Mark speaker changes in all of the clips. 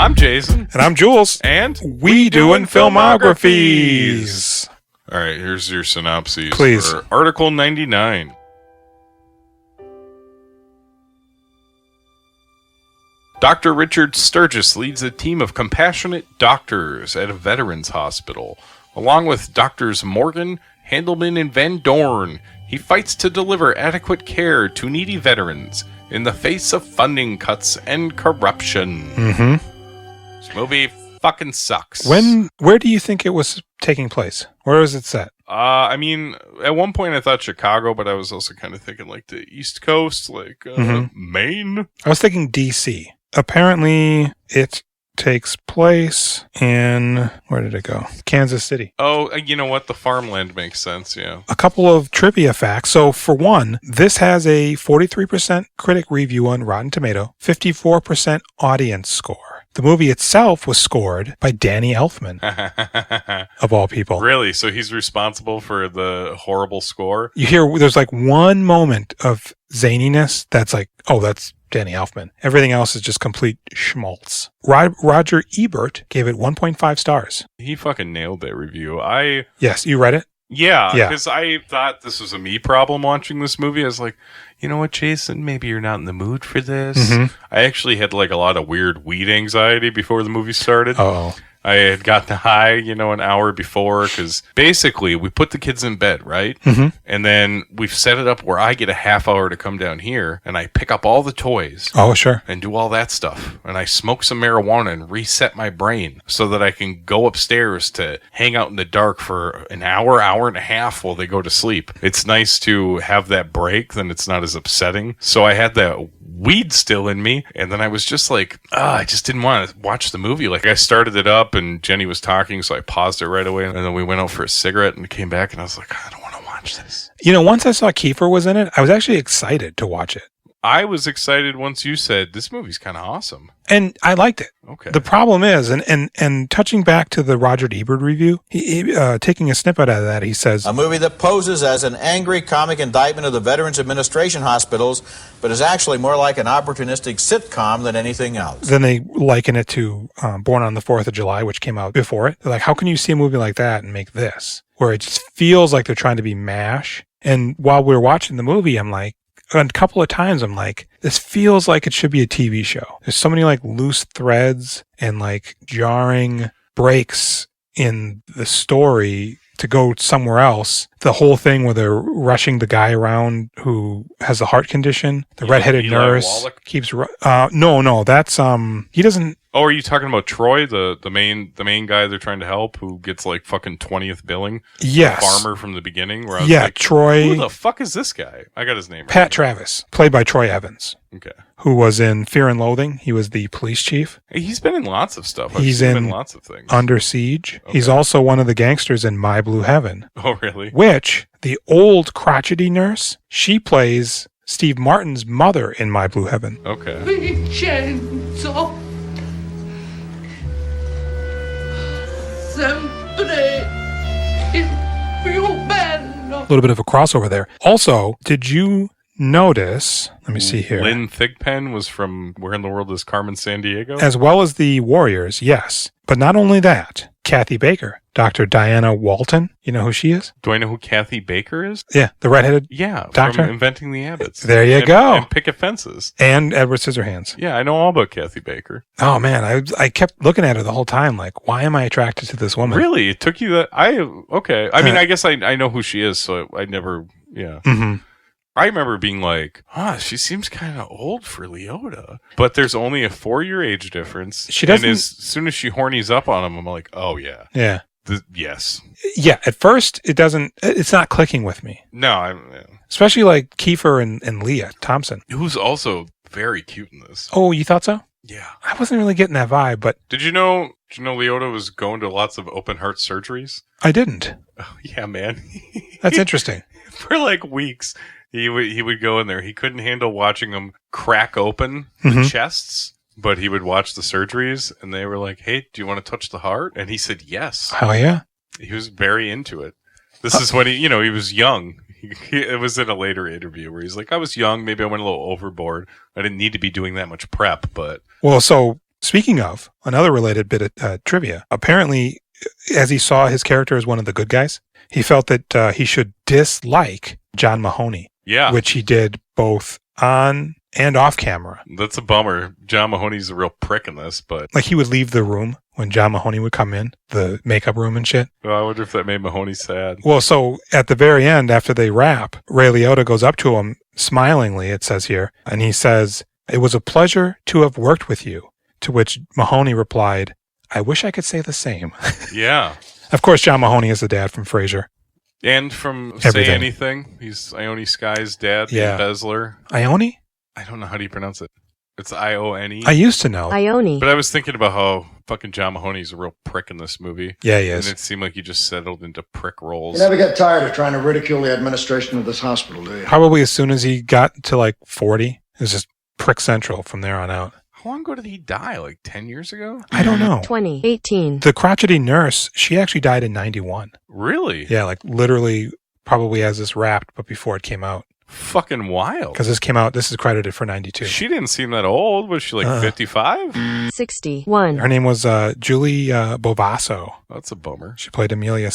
Speaker 1: I'm Jason.
Speaker 2: And I'm Jules.
Speaker 1: And
Speaker 2: we doing filmographies.
Speaker 1: All right, here's your synopses
Speaker 2: Please.
Speaker 1: for Article 99. Dr. Richard Sturgis leads a team of compassionate doctors at a veterans hospital. Along with Doctors Morgan, Handelman, and Van Dorn, he fights to deliver adequate care to needy veterans in the face of funding cuts and corruption.
Speaker 2: Mm-hmm.
Speaker 1: This movie fucking sucks.
Speaker 2: Where do you think it was taking place? Where was it set?
Speaker 1: I mean, at one point I thought Chicago, but I was also kind of thinking like the East Coast, like Maine.
Speaker 2: I was thinking D.C. Apparently, it takes place in, where did it go? Kansas City.
Speaker 1: Oh, you know what? The farmland makes sense, yeah.
Speaker 2: A couple of trivia facts. So, for one, this has a 43% critic review on Rotten Tomato, 54% audience score. The movie itself was scored by Danny Elfman, of all people.
Speaker 1: Really? So he's responsible for the horrible score?
Speaker 2: You hear, there's like one moment of zaniness that's like, oh, that's Danny Elfman. Everything else is just complete schmaltz. Roger Ebert gave it 1.5 stars.
Speaker 1: He fucking nailed that review.
Speaker 2: Yes, you read it?
Speaker 1: Yeah, because I thought this was a me problem watching this movie. I was like, you know what, Jason? Maybe you're not in the mood for this.
Speaker 2: Mm-hmm.
Speaker 1: I actually had like a lot of weird weed anxiety before the movie started.
Speaker 2: Oh.
Speaker 1: I had gotten high, an hour before, because basically we put the kids in bed, right?
Speaker 2: Mm-hmm.
Speaker 1: And then we've set it up where I get a half hour to come down here, and I pick up all the toys.
Speaker 2: Oh, sure.
Speaker 1: And do all that stuff. And I smoke some marijuana and reset my brain so that I can go upstairs to hang out in the dark for an hour, hour and a half while they go to sleep. It's nice to have that break, then it's not as upsetting. So I had that weed still in me, and then I was just like, I just didn't want to watch the movie. Like, I started it up and Jenny was talking, so I paused it right away, and then we went out for a cigarette and came back, and I was like, I don't want to watch this.
Speaker 2: Once I saw Kiefer was in it, I was actually excited to watch it.
Speaker 1: I was excited once you said, this movie's kind of awesome.
Speaker 2: And I liked it.
Speaker 1: Okay.
Speaker 2: The problem is, and touching back to the Roger Ebert review, he taking a snippet out of that, he says,
Speaker 3: a movie that poses as an angry comic indictment of the Veterans Administration hospitals, but is actually more like an opportunistic sitcom than anything else.
Speaker 2: Then they liken it to Born on the 4th of July, which came out before it. They're like, how can you see a movie like that and make this? Where it just feels like they're trying to be MASH. And while we're watching the movie, I'm like, a couple of times I'm like, this feels like it should be a TV show. There's so many like loose threads and like jarring breaks in the story to go somewhere else. The whole thing where they're rushing the guy around who has a heart condition, the redheaded
Speaker 1: Eli
Speaker 2: nurse
Speaker 1: Wallach?
Speaker 2: keeps no, that's he doesn't.
Speaker 1: Oh, are you talking about Troy, the main guy they're trying to help, who gets like fucking 20th billing?
Speaker 2: Yes.
Speaker 1: The farmer from the beginning? Where I was like,
Speaker 2: Troy.
Speaker 1: Who the fuck is this guy? I got his name right.
Speaker 2: Pat Travis, played by Troy Evans.
Speaker 1: Okay.
Speaker 2: Who was in Fear and Loathing. He was the police chief.
Speaker 1: He's been in lots of stuff. I've
Speaker 2: He's
Speaker 1: seen him
Speaker 2: in
Speaker 1: in lots of things.
Speaker 2: Under Siege.
Speaker 1: Okay.
Speaker 2: He's also one of the gangsters in My Blue Heaven.
Speaker 1: Oh, really?
Speaker 2: Which, the old crotchety nurse, she plays Steve Martin's mother in My Blue Heaven.
Speaker 1: Okay.
Speaker 4: Vincenzo. Sempre il più bello.
Speaker 2: A little bit of a crossover there. Also, did you notice, let me see here.
Speaker 1: Lynn Thigpen was from Where in the World is Carmen Sandiego?
Speaker 2: As well as the Warriors, yes. But not only that, Kathy Baker, Dr. Diana Walton. You know who she is?
Speaker 1: Do I know who Kathy Baker is?
Speaker 2: Yeah, the redheaded doctor.
Speaker 1: From Inventing the Abbots.
Speaker 2: There you go.
Speaker 1: And Picket Fences.
Speaker 2: And Edward Scissorhands.
Speaker 1: Yeah, I know all about Kathy Baker.
Speaker 2: Oh, man, I kept looking at her the whole time, like, why am I attracted to this woman?
Speaker 1: Really? It took you that? Okay. I mean, I guess I know who she is, so I never, yeah.
Speaker 2: Mm-hmm.
Speaker 1: I remember being like, she seems kind of old for Liotta. But there's only a 4-year age difference.
Speaker 2: She doesn't.
Speaker 1: And as soon as she hornies up on him, I'm like, oh, yeah.
Speaker 2: Yeah.
Speaker 1: Yes.
Speaker 2: Yeah, at first, it's not clicking with me.
Speaker 1: No,
Speaker 2: Especially like Kiefer and Leah Thompson.
Speaker 1: Who's also very cute in this.
Speaker 2: Oh, you thought so?
Speaker 1: Yeah.
Speaker 2: I wasn't really getting that vibe, but...
Speaker 1: Did you know Liotta was going to lots of open heart surgeries?
Speaker 2: I didn't.
Speaker 1: Oh, yeah, man.
Speaker 2: That's interesting.
Speaker 1: For like weeks, he would go in there. He couldn't handle watching them crack open the chests, but he would watch the surgeries, and they were like, hey, do you want to touch the heart? And he said yes.
Speaker 2: Oh, yeah?
Speaker 1: He was very into it. This is when he was young. It was in a later interview where he's like, I was young, maybe I went a little overboard. I didn't need to be doing that much prep, but...
Speaker 2: Well, so speaking of, another related bit of trivia. Apparently, as he saw his character as one of the good guys, he felt that he should dislike John Mahoney,
Speaker 1: Yeah.
Speaker 2: which he did both on and off camera.
Speaker 1: That's a bummer. John Mahoney's a real prick in this, but
Speaker 2: Like he would leave the room when John Mahoney would come in, the makeup room and shit.
Speaker 1: well, I wonder if that made Mahoney sad.
Speaker 2: Well, so at the very end, after they wrap, Ray Liotta goes up to him smilingly, it says here, and he says, "It was a pleasure to have worked with you." To which Mahoney replied, "I wish I could say the same."
Speaker 1: Yeah.
Speaker 2: Of course, John Mahoney is the dad from Frasier.
Speaker 1: And from
Speaker 2: Everything.
Speaker 1: Say Anything, he's Ione Skye's dad, the
Speaker 2: Yeah.
Speaker 1: embezzler.
Speaker 2: Ione?
Speaker 1: I don't know how do you pronounce it. It's Ione.
Speaker 2: I used to know.
Speaker 5: Ione.
Speaker 1: But I was thinking about how fucking John Mahoney's a real prick in this movie.
Speaker 2: Yeah, he
Speaker 1: And
Speaker 2: is.
Speaker 1: it seemed like he just settled into prick roles.
Speaker 6: You never get tired of trying to ridicule the administration of this hospital, do you?
Speaker 2: Probably as soon as he got to like 40, it was just prick central from there on out.
Speaker 1: How long ago did he die? Like 10 years ago?
Speaker 2: I don't know.
Speaker 5: 2018.
Speaker 2: The crotchety nurse, she actually died in 91.
Speaker 1: Really?
Speaker 2: Yeah, like literally probably as this wrapped, but before it came out.
Speaker 1: Fucking wild.
Speaker 2: Because this came out, this is credited for 92.
Speaker 1: She didn't seem that old. Was she like 55?
Speaker 5: 61.
Speaker 2: Her name was Julie Bovasso.
Speaker 1: That's a bummer.
Speaker 2: She played Amelia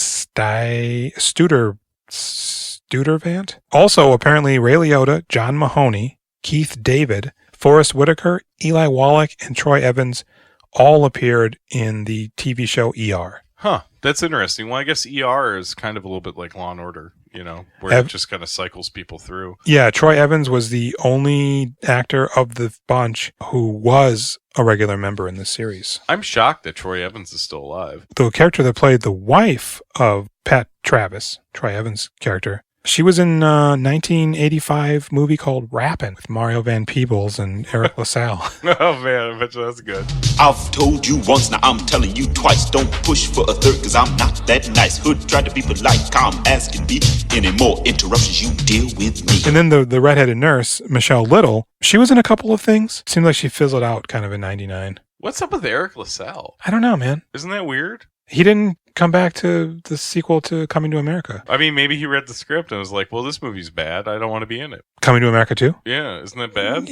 Speaker 2: Studervant. Also, apparently, Ray Liotta, John Mahoney, Keith David, Forrest Whitaker, Eli Wallach, and Troy Evans all appeared in the TV show ER.
Speaker 1: Huh. That's interesting. Well, I guess ER is kind of a little bit like Law and Order, you know, where it just kind of cycles people through.
Speaker 2: Yeah, Troy Evans was the only actor of the bunch who was a regular member in this series.
Speaker 1: I'm shocked that Troy Evans is still alive.
Speaker 2: The character that played the wife of Pat Travis, Troy Evans' character, she was in a 1985 movie called Rappin' with Mario Van Peebles and Eric LaSalle.
Speaker 1: Oh, man. I bet you that's good.
Speaker 7: I've told you once, now I'm telling you twice. Don't push for a third, cause I'm not that nice. Hood tried to be polite, calm as can be. Any more interruptions, you deal with me.
Speaker 2: And then the redheaded nurse, Michelle Little, she was in a couple of things. Seemed like she fizzled out kind of in 99.
Speaker 1: What's up with Eric LaSalle?
Speaker 2: I don't know, man.
Speaker 1: Isn't that weird?
Speaker 2: He didn't come back to the sequel to Coming to America.
Speaker 1: I mean, maybe he read the script and was like, well, this movie's bad. I don't want to be in it.
Speaker 2: Coming to America 2?
Speaker 1: Yeah, isn't that bad?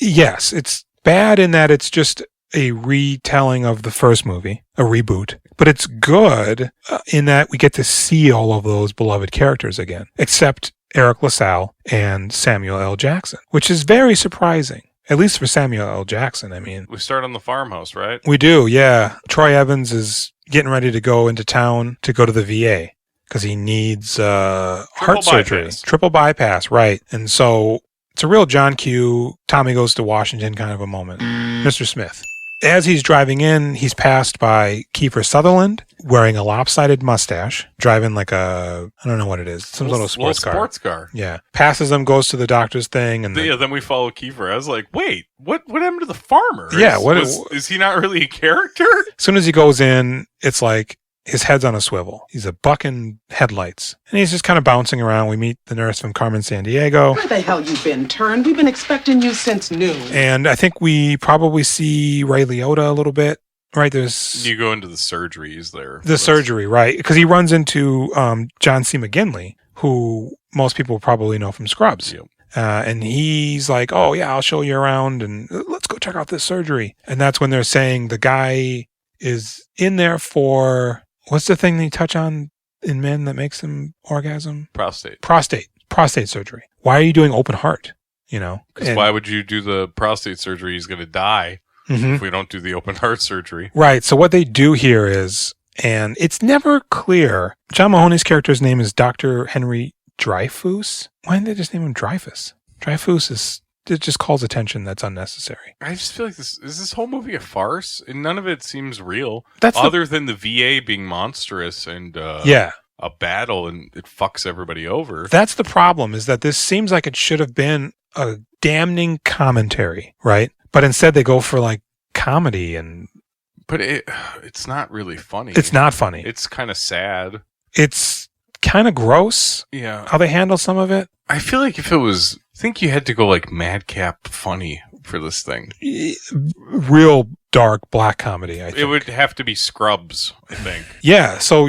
Speaker 2: It's bad in that it's just a retelling of the first movie, a reboot, but it's good in that we get to see all of those beloved characters again, except Eric LaSalle and Samuel L. Jackson, which is very surprising. At least for Samuel L. Jackson, I mean.
Speaker 1: We start on the farmhouse, right?
Speaker 2: We do, yeah. Troy Evans is getting ready to go into town to go to the VA because he needs heart surgery.
Speaker 1: bypass.
Speaker 2: Triple bypass, right. And so it's a real John Q. Tommy Goes to Washington kind of a moment. Mr. Smith. As he's driving in, he's passed by Kiefer Sutherland wearing a lopsided mustache, driving like I don't know what it is, some sort of sports car.
Speaker 1: Sports car.
Speaker 2: Yeah. Passes him, goes to the doctor's thing. And
Speaker 1: Yeah, then we follow Kiefer. I was like, wait, what happened to the farmer?
Speaker 2: Yeah,
Speaker 1: Is he not really a character?
Speaker 2: as soon as he goes in, it's like his head's on a swivel. He's a bucking headlights. And he's just kind of bouncing around. We meet the nurse from Carmen Sandiego.
Speaker 8: Where the hell you been, Turn? We've been expecting you since noon.
Speaker 2: And I think we probably see Ray Liotta a little bit, right? There's
Speaker 1: You go into the surgeries there.
Speaker 2: the surgery, right? Because he runs into John C. McGinley, who most people probably know from Scrubs.
Speaker 1: Yep.
Speaker 2: And he's like, oh, yeah, I'll show you around and let's go check out this surgery. And that's when they're saying the guy is in there for, what's the thing they touch on in men that makes them orgasm?
Speaker 1: Prostate.
Speaker 2: Prostate surgery. Why are you doing open heart? You know?
Speaker 1: Because why would you do the prostate surgery? He's going to die if we don't do the open heart surgery.
Speaker 2: Right. So what they do here is, and it's never clear, John Mahoney's character's name is Dr. Henry Dreyfus. Why didn't they just name him Dreyfus? Dreyfus it just calls attention that's unnecessary.
Speaker 1: I just feel like this whole movie a farce? And none of it seems real.
Speaker 2: That's
Speaker 1: other than the VA being monstrous and
Speaker 2: yeah.
Speaker 1: a battle and it fucks everybody over.
Speaker 2: That's the problem, is that this seems like it should have been a damning commentary, right? But instead they go for like comedy and...
Speaker 1: But it's not really funny.
Speaker 2: It's not funny.
Speaker 1: It's kind of sad.
Speaker 2: It's kind of gross.
Speaker 1: Yeah.
Speaker 2: How they handle some of it.
Speaker 1: I feel like if it was... I think you had to go like madcap funny for this thing.
Speaker 2: Real dark black comedy, I think.
Speaker 1: It would have to be Scrubs, I think.
Speaker 2: Yeah. So,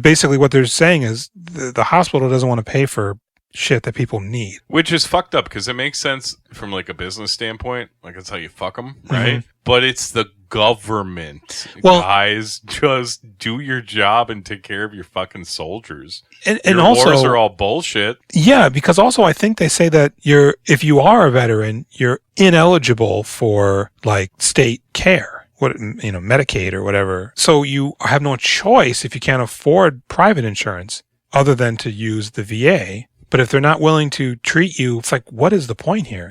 Speaker 2: basically what they're saying is the hospital doesn't want to pay for shit that people need.
Speaker 1: Which is fucked up because it makes sense from like a business standpoint. Like that's how you fuck them, right? But it's the government.
Speaker 2: Well,
Speaker 1: guys, just do your job and take care of your fucking soldiers.
Speaker 2: And
Speaker 1: your
Speaker 2: also,
Speaker 1: wars are all bullshit.
Speaker 2: Yeah, because also I think they say that if you are a veteran, you're ineligible for like state care. Medicaid or whatever. So you have no choice if you can't afford private insurance other than to use the VA. But if they're not willing to treat you, it's like, what is the point here,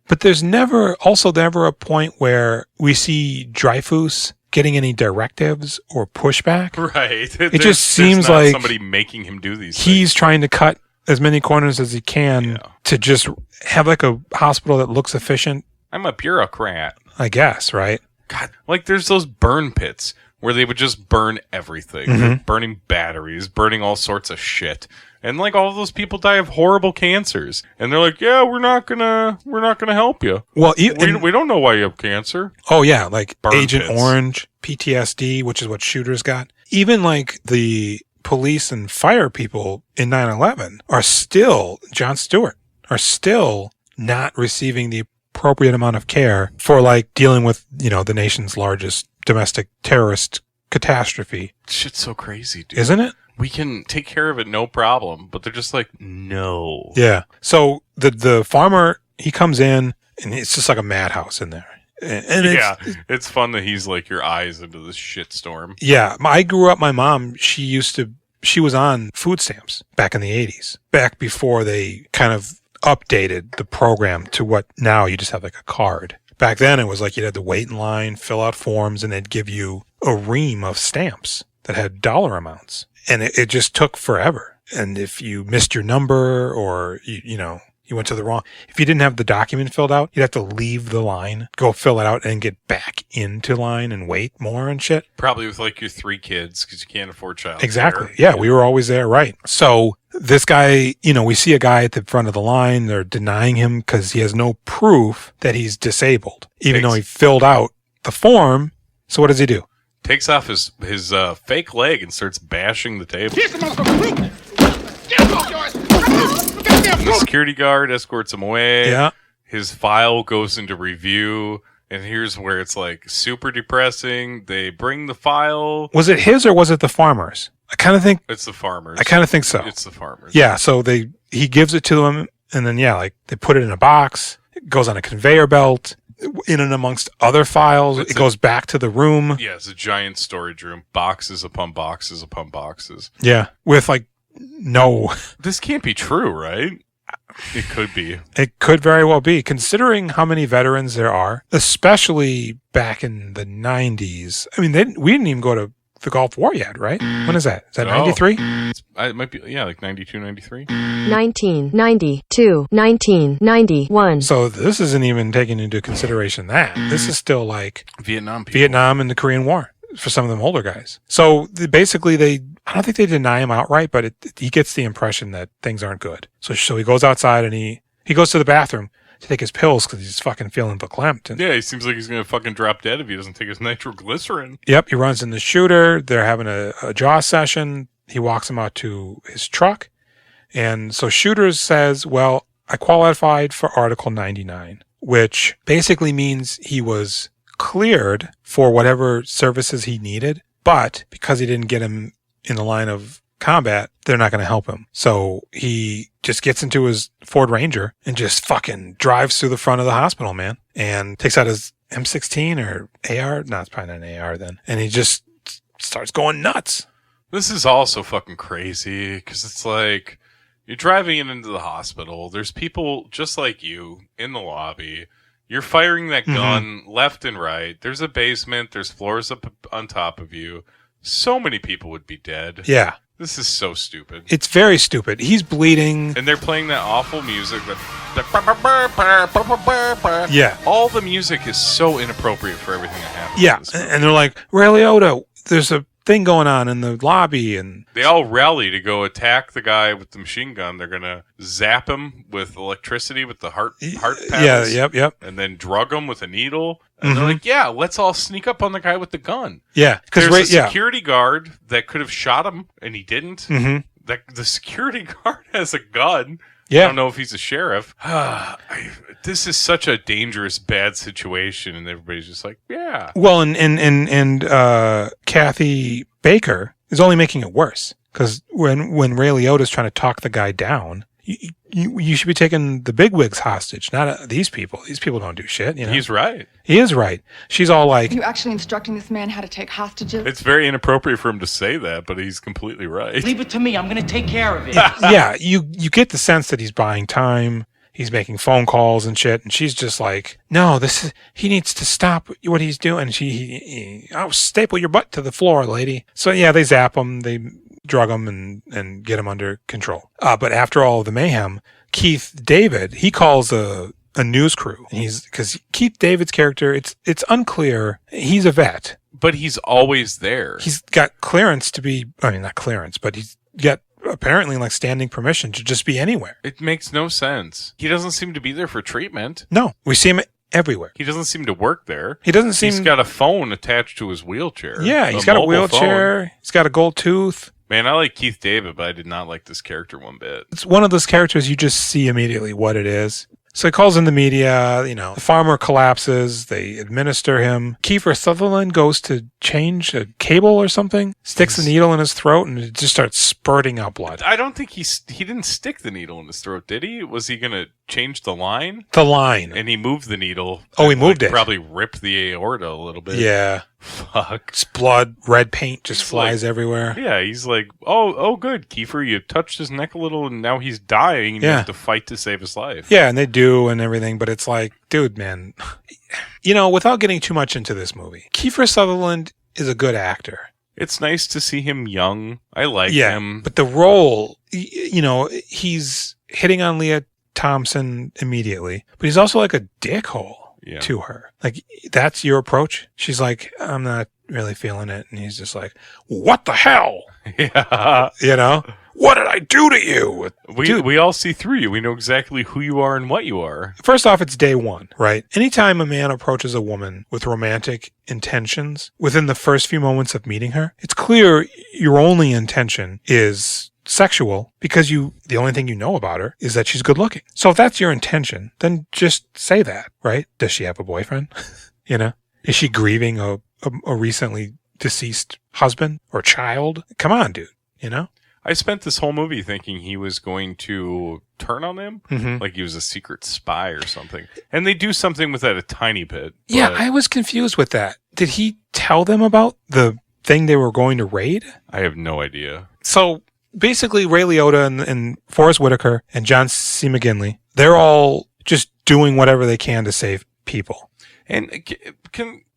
Speaker 2: But there's never a point where we see Dreyfus getting any directives or pushback.
Speaker 1: Right.
Speaker 2: It just seems like
Speaker 1: somebody making him do these
Speaker 2: he's
Speaker 1: things.
Speaker 2: trying to cut as many corners as he can to just have like a hospital that looks efficient.
Speaker 1: I'm a bureaucrat.
Speaker 2: I guess, right?
Speaker 1: God, like there's those burn pits where they would just burn everything. They're burning batteries, burning all sorts of shit. And like all of those people die of horrible cancers. And they're like, yeah, we're not gonna help you.
Speaker 2: Well,
Speaker 1: we don't know why you have cancer.
Speaker 2: Oh yeah, like
Speaker 1: Burn
Speaker 2: Agent
Speaker 1: pits.
Speaker 2: Orange, PTSD, which is what shooters got. Even like the police and fire people in 9/11 are still, Jon Stewart, are still not receiving the appropriate amount of care for like dealing with, the nation's largest domestic terrorist catastrophe.
Speaker 1: Shit's so crazy, dude.
Speaker 2: Isn't it?
Speaker 1: We can take care of it, no problem. But they're just like, no.
Speaker 2: Yeah. So the farmer, he comes in and it's just like a madhouse in there. And
Speaker 1: it's fun that he's like your eyes into this shitstorm.
Speaker 2: Yeah. I grew up, my mom, she was on food stamps back in the 80s, back before they kind of updated the program to what now you just have like a card. Back then it was like you'd have to wait in line, fill out forms, and they'd give you a ream of stamps that had dollar amounts. And it just took forever. And if you missed your number or you went to the wrong, if you didn't have the document filled out, you'd have to leave the line, go fill it out and get back into line and wait more and shit.
Speaker 1: Probably with like your 3 kids because you can't afford child
Speaker 2: Exactly.
Speaker 1: care.
Speaker 2: Yeah, we were always there, right? So this guy, we see a guy at the front of the line. They're denying him because he has no proof that he's disabled, even though he filled out the form. So what does he do?
Speaker 1: Takes off his fake leg and starts bashing the table. The security guard escorts him away.
Speaker 2: Yeah.
Speaker 1: His file goes into review. And here's where it's like super depressing. They bring the file.
Speaker 2: Was it his or was it the farmer's? I kind of think
Speaker 1: it's the farmer's.
Speaker 2: I kind of think so.
Speaker 1: It's the farmer's.
Speaker 2: Yeah. So he gives it to them, and then they put it in a box. It goes on a conveyor belt, in and amongst other files. It goes back to the room.
Speaker 1: Yeah, it's a giant storage room. Boxes upon boxes upon boxes.
Speaker 2: Yeah, with like no.
Speaker 1: This can't be true, right? It could be.
Speaker 2: It could very well be, considering how many veterans there are, especially back in the 90s. I mean, we didn't even go to the Gulf War yet, right? When is that? Is that 93?
Speaker 1: It might be, like 92, 93.
Speaker 5: 1992, 1991.
Speaker 2: So this isn't even taking into consideration that. This is still like
Speaker 1: Vietnam
Speaker 2: and the Korean War for some of them older guys. So basically I don't think they deny him outright, but he gets the impression that things aren't good. So he goes outside and he goes to the bathroom to take his pills because he's fucking feeling verklempt.
Speaker 1: Yeah, he seems like he's going to fucking drop dead if he doesn't take his nitroglycerin.
Speaker 2: Yep, he runs into the shooter. They're having a jaw session. He walks him out to his truck. And so shooter says, well, I qualified for Article 99, which basically means he was cleared for whatever services he needed. But because he didn't get him in the line of combat, they're not going to help him. So he just gets into his Ford Ranger and just fucking drives through the front of the hospital, man, and takes out his M16 or AR. No, it's probably not an AR then. And he just starts going nuts.
Speaker 1: This is also fucking crazy because it's like you're driving into the hospital. There's people just like you in the lobby. You're firing that gun left and right. There's a basement. There's floors up on top of you. So many people would be dead.
Speaker 2: Yeah.
Speaker 1: This is so stupid.
Speaker 2: It's very stupid. He's bleeding.
Speaker 1: And they're playing that awful music.
Speaker 2: Yeah.
Speaker 1: All the music is so inappropriate for everything that happens.
Speaker 2: Yeah. And they're like, Ray Liotta, there's a thing going on in the lobby. And
Speaker 1: they all rally to go attack the guy with the machine gun. They're going to zap him with electricity with the heart pads.
Speaker 2: Yeah, yep.
Speaker 1: And then drug him with a needle. And they're like, yeah, let's all sneak up on the guy with the gun.
Speaker 2: Yeah.
Speaker 1: There's a security guard that could have shot him, and he didn't. The security guard has a gun.
Speaker 2: Yeah.
Speaker 1: I don't know if he's a sheriff. This is such a dangerous, bad situation, and everybody's just like, yeah.
Speaker 2: Well, and Kathy Baker is only making it worse because when Ray Liotta's trying to talk the guy down, you should be taking the bigwigs hostage, not these people. These people don't do shit. You know?
Speaker 1: He's right.
Speaker 2: He is right. She's all like,
Speaker 9: Are you actually instructing this man how to take hostages?
Speaker 1: It's very inappropriate for him to say that, but he's completely right.
Speaker 10: Leave it to me. I'm going to take care of it.
Speaker 2: yeah, you get the sense that he's buying time. He's making phone calls and shit, and she's just like, no, he needs to stop what he's doing. I'll staple your butt to the floor, lady. So yeah, they zap him, they drug him and get him under control. But after all of the mayhem, Keith David, he calls a news crew, and because Keith David's character, it's unclear. He's a vet,
Speaker 1: but he's always there.
Speaker 2: He's got clearance to be, I mean, not clearance, but he's got apparently like standing permission to just be anywhere.
Speaker 1: It makes no sense. He doesn't seem to be there for treatment.
Speaker 2: No, we see him everywhere.
Speaker 1: He doesn't seem to work there.
Speaker 2: He doesn't seem.
Speaker 1: He's got a phone attached to his wheelchair.
Speaker 2: Yeah, he's got a wheelchair. Phone. He's got a gold tooth.
Speaker 1: Man, I like Keith David, but I did not like this character one bit.
Speaker 2: It's one of those characters you just see immediately what it is. So he calls in the media, the farmer collapses, they administer him. Kiefer Sutherland goes to change a cable or something, sticks a needle in his throat, and it just starts spurting out blood.
Speaker 1: I don't think he didn't stick the needle in his throat, did he? Was he going to change the line?
Speaker 2: The line.
Speaker 1: And he moved the needle.
Speaker 2: Oh, he moved it.
Speaker 1: Probably ripped the aorta a little bit.
Speaker 2: Yeah.
Speaker 1: Fuck.
Speaker 2: It's blood, red paint just flies everywhere.
Speaker 1: Yeah, he's like, oh, good, Kiefer, you touched his neck a little, and now he's dying, and you have to fight to save his life.
Speaker 2: Yeah, and they do and everything, but it's like, dude, man, without getting too much into this movie, Kiefer Sutherland is a good actor.
Speaker 1: It's nice to see him young. I like him.
Speaker 2: But the role, he's hitting on Leah Thompson immediately, but he's also like a dickhole. To her. Like, that's your approach? She's like, I'm not really feeling it. And he's just like, what the hell?
Speaker 1: Yeah.
Speaker 2: What did I do to you?
Speaker 1: We all see through you. We know exactly who you are and what you are.
Speaker 2: First off, it's day one, right? Anytime a man approaches a woman with romantic intentions, within the first few moments of meeting her, it's clear your only intention is sexual because the only thing you know about her is that she's good looking. So if that's your intention, then just say that, right? Does she have a boyfriend? Is she grieving a recently deceased husband or child? Come on, dude,
Speaker 1: I spent this whole movie thinking he was going to turn on him, like he was a secret spy or something. And they do something with that a tiny bit.
Speaker 2: Yeah, I was confused with that. Did he tell them about the thing they were going to raid?
Speaker 1: I have no idea.
Speaker 2: So basically, Ray Liotta and Forrest Whittaker and John C. McGinley, they're all just doing whatever they can to save people.
Speaker 1: And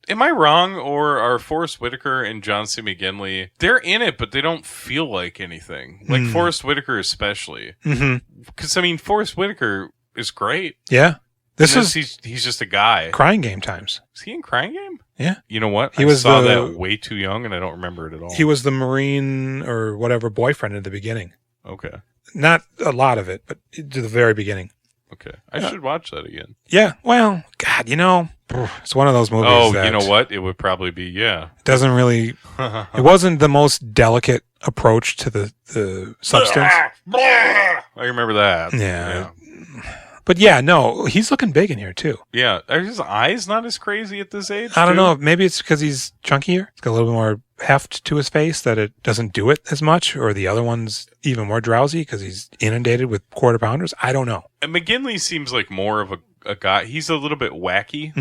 Speaker 1: am I wrong, or are Forrest Whitaker and John C. McGinley, they're in it, but they don't feel like anything. Like Forrest Whitaker especially. Because, Forrest Whitaker is great.
Speaker 2: Yeah.
Speaker 1: He's just a guy.
Speaker 2: Crying Game times.
Speaker 1: Is he in Crying Game?
Speaker 2: Yeah.
Speaker 1: You know what? I saw that way too young, and I don't remember it at all.
Speaker 2: He was the Marine or whatever boyfriend at the beginning.
Speaker 1: Okay.
Speaker 2: Not a lot of it, but to the very beginning.
Speaker 1: Okay. I should watch that again.
Speaker 2: Yeah. Well, God, it's one of those movies.
Speaker 1: Oh, you know what? It would probably be, yeah.
Speaker 2: It doesn't really, it wasn't the most delicate approach to the substance.
Speaker 1: I remember that.
Speaker 2: Yeah. But yeah, no, he's looking big in here too.
Speaker 1: Yeah. Are his eyes not as crazy at this age?
Speaker 2: I don't know. Maybe it's because he's chunkier. It's got a little bit more heft to his face that it doesn't do it as much, or the other one's even more drowsy because he's inundated with quarter pounders. I don't know.
Speaker 1: And McGinley seems like more of a guy. He's a little bit wacky.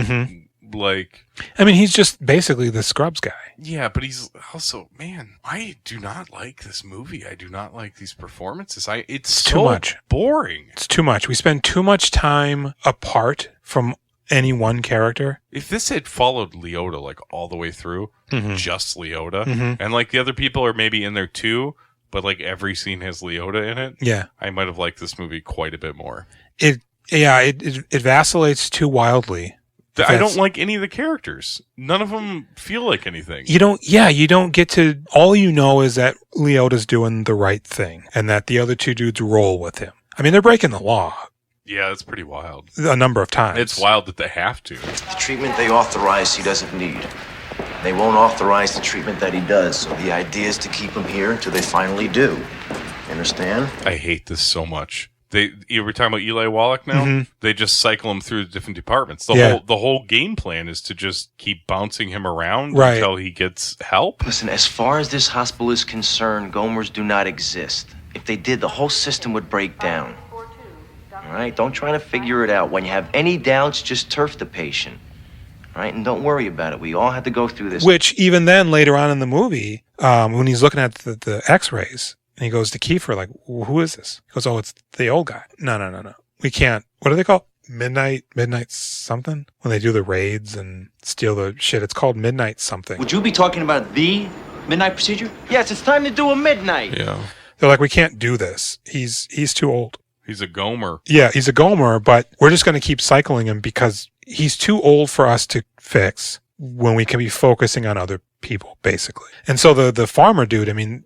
Speaker 2: He's just basically the Scrubs guy.
Speaker 1: Yeah, but he's also, man, I do not like this movie. I do not like these performances. It's
Speaker 2: too much.
Speaker 1: Boring.
Speaker 2: It's too much. We spend too much time apart from any one character.
Speaker 1: If this had followed Liotta like all the way through, just Liotta, and like the other people are maybe in there too, but like every scene has Liotta in it,
Speaker 2: yeah,
Speaker 1: I might have liked this movie quite a bit more.
Speaker 2: It vacillates too wildly.
Speaker 1: I don't like any of the characters. None of them feel like anything.
Speaker 2: You don't get to, all you know is that Liotta's doing the right thing and that the other two dudes roll with him. They're breaking the law.
Speaker 1: Yeah, that's pretty wild.
Speaker 2: A number of times.
Speaker 1: It's wild that they have to.
Speaker 11: The treatment they authorize he doesn't need. They won't authorize the treatment that he does, so the idea is to keep him here until they finally do. You understand?
Speaker 1: I hate this so much. You were talking about Eli Wallach now?
Speaker 2: Mhm.
Speaker 1: They just cycle him through different departments.
Speaker 2: Yeah.
Speaker 1: The whole game plan is to just keep bouncing him around
Speaker 2: Right.
Speaker 1: until he gets help.
Speaker 11: Listen, as far as this hospital is concerned, Gomers do not exist. If they did, the whole system would break down. All right? Don't try to figure it out. When you have any doubts, just turf the patient. All right? And don't worry about it. We all had to go through this.
Speaker 2: Which even then, later on in the movie, when he's looking at the x-rays, and he goes to Kiefer, like, who is this? He goes, oh, it's the old guy. No. We can't. What do they call Midnight something? When they do the raids and steal the shit. It's called Midnight something.
Speaker 10: Would you be talking about the midnight procedure?
Speaker 11: Yes, it's time to do a midnight.
Speaker 1: Yeah.
Speaker 2: They're like, we can't do this. He's too old.
Speaker 1: He's a Gomer.
Speaker 2: Yeah, he's a Gomer, but we're just going to keep cycling him because he's too old for us to fix when we can be focusing on other people, basically. And so the farmer dude, I mean,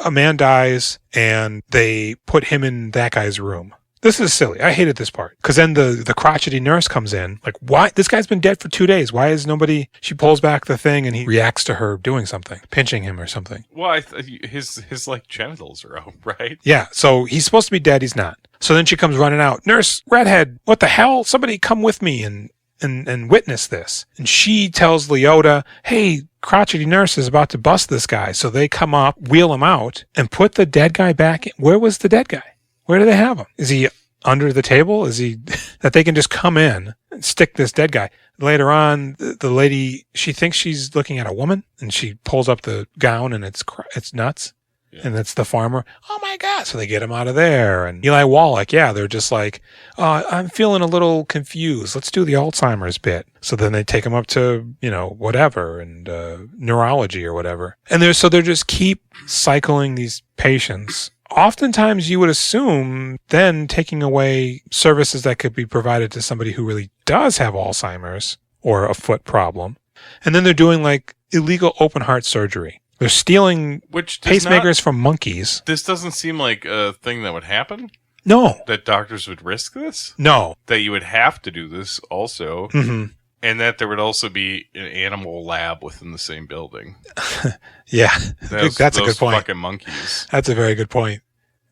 Speaker 2: a man dies and they put him in that guy's room. This is silly. I hated this part. Because then the crotchety nurse comes in. Like, why? This guy's been dead for 2 days. Why is nobody... She pulls back the thing and he reacts to her doing something. Pinching him or something.
Speaker 1: Well, his like genitals are out, right?
Speaker 2: Yeah, so he's supposed to be dead. He's not. So then she comes running out. Nurse, redhead, what the hell? Somebody come with me and witness this. And she tells Liotta, hey, crotchety nurse is about to bust this guy. So they come up, wheel him out, and put the dead guy back in. Where was the dead guy? Where do they have him? Is he under the table? Is he that they can just come in and stick this dead guy? Later on, the lady, she thinks she's looking at a woman, and she pulls up the gown, and it's nuts. Yeah. And it's the farmer. Oh my God. So they get him out of there. And Eli Wallach, yeah, they're just like, I'm feeling a little confused. Let's do the Alzheimer's bit. So then they take him up to, whatever, and neurology or whatever. And they're just keep cycling these patients. Oftentimes you would assume then taking away services that could be provided to somebody who really does have Alzheimer's or a foot problem. And then they're doing like illegal open heart surgery. They're stealing pacemakers from monkeys.
Speaker 1: This doesn't seem like a thing that would happen.
Speaker 2: No.
Speaker 1: That doctors would risk this?
Speaker 2: No.
Speaker 1: That you would have to do this also.
Speaker 2: Mm-hmm.
Speaker 1: And that there would also be an animal lab within the same building.
Speaker 2: Yeah. That's a good point.
Speaker 1: Fucking monkeys.
Speaker 2: That's a very good point.